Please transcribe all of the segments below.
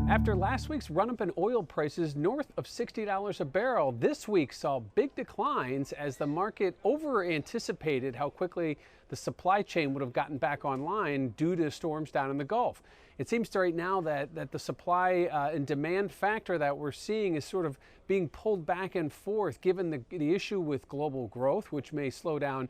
After last week's run-up in oil prices north of $60 a barrel, this week saw big declines as the market over-anticipated how quickly the supply chain would have gotten back online due to storms down in the Gulf. It seems right now that the supply and demand factor that we're seeing is sort of being pulled back and forth given the issue with global growth, which may slow down,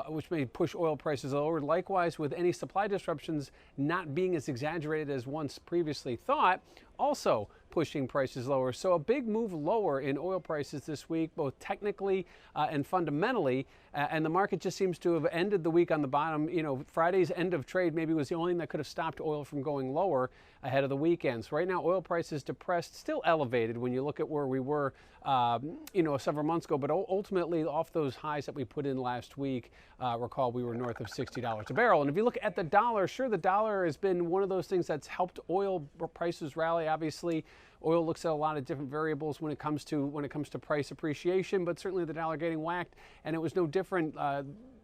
which may push oil prices lower. Likewise, with any supply disruptions not being as exaggerated as once previously thought, also pushing prices lower. So a big move lower in oil prices this week, both technically and fundamentally. And the market just seems to have ended the week on the bottom. You know, Friday's end of trade maybe was the only thing that could have stopped oil from going lower ahead of the weekend. So right now, oil prices depressed, still elevated when you look at where we were, several months ago, but ultimately off those highs that we put in last week. Recall we were north of $60 a barrel. And if you look at the dollar, sure, the dollar has been one of those things that's helped oil prices rally. Obviously, oil looks at a lot of different variables when it comes to price appreciation, but certainly the dollar getting whacked, and it was no different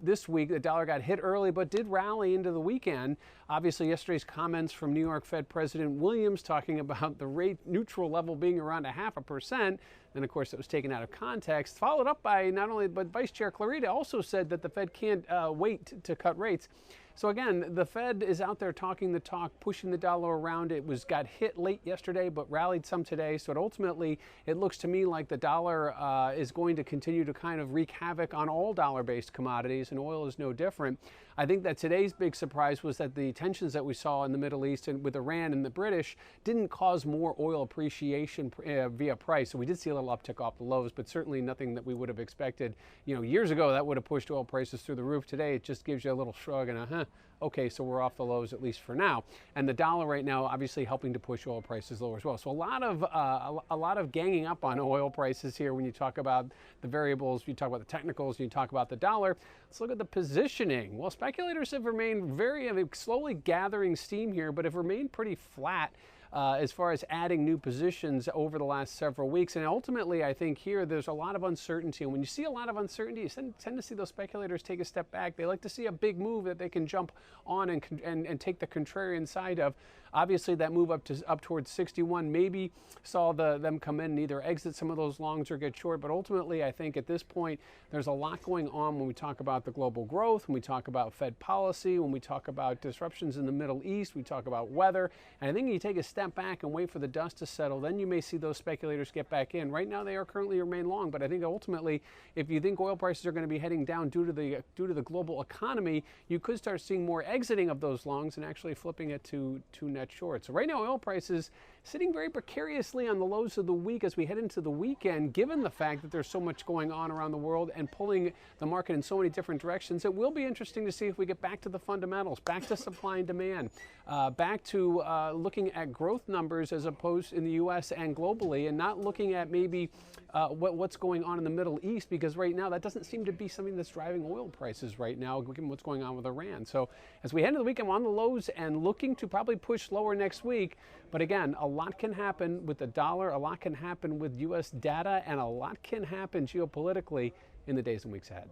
this week. The dollar got hit early, but did rally into the weekend. Obviously, yesterday's comments from New York Fed President Williams talking about the rate neutral level being around 0.5%. Then, of course, it was taken out of context, followed up by not only, but Vice Chair Clarita also said that the Fed can't wait to cut rates. So again, the Fed is out there talking the talk, pushing the dollar around. It got hit late yesterday, but rallied some today. So ultimately, it looks to me like the dollar is going to continue to kind of wreak havoc on all dollar-based commodities, and oil is no different. I think that today's big surprise was that the tensions that we saw in the Middle East and with Iran and the British didn't cause more oil appreciation via price. So we did see a little uptick off the lows, but certainly nothing that we would have expected. You know, years ago that would have pushed oil prices through the roof. Today it just gives you a little shrug and okay, so we're off the lows at least for now. And the dollar right now obviously helping to push oil prices lower as well. So a lot of ganging up on oil prices here when you talk about the variables, you talk about the technicals, you talk about the dollar. Let's look at the positioning. Well, speculators have remained slowly gathering steam here, but have remained pretty flat as far as adding new positions over the last several weeks. And ultimately, I think here there's a lot of uncertainty. And when you see a lot of uncertainty, you tend to see those speculators take a step back. They like to see a big move that they can jump on and take the contrarian side of. Obviously, that move up towards 61 maybe saw them come in and either exit some of those longs or get short. But ultimately, I think at this point, there's a lot going on when we talk about the global growth, when we talk about Fed policy, when we talk about disruptions in the Middle East, we talk about weather. And I think you take a step back and wait for the dust to settle, then you may see those speculators get back in. Right now, they are currently remain long, but I think ultimately, if you think oil prices are going to be heading down due to the global economy, you could start seeing more exiting of those longs and actually flipping it to net short. So right now, oil prices sitting very precariously on the lows of the week as we head into the weekend, given the fact that there's so much going on around the world and pulling the market in so many different directions. It will be interesting to see if we get back to the fundamentals, back to supply and demand, back to looking at growth numbers as opposed in the U.S. and globally, and not looking at maybe what's going on in the Middle East, because right now that doesn't seem to be something that's driving oil prices right now, given what's going on with Iran. So as we head into the weekend, we're on the lows and looking to probably push lower next week. But again, a lot can happen with the dollar, a lot can happen with U.S. data, and a lot can happen geopolitically in the days and weeks ahead.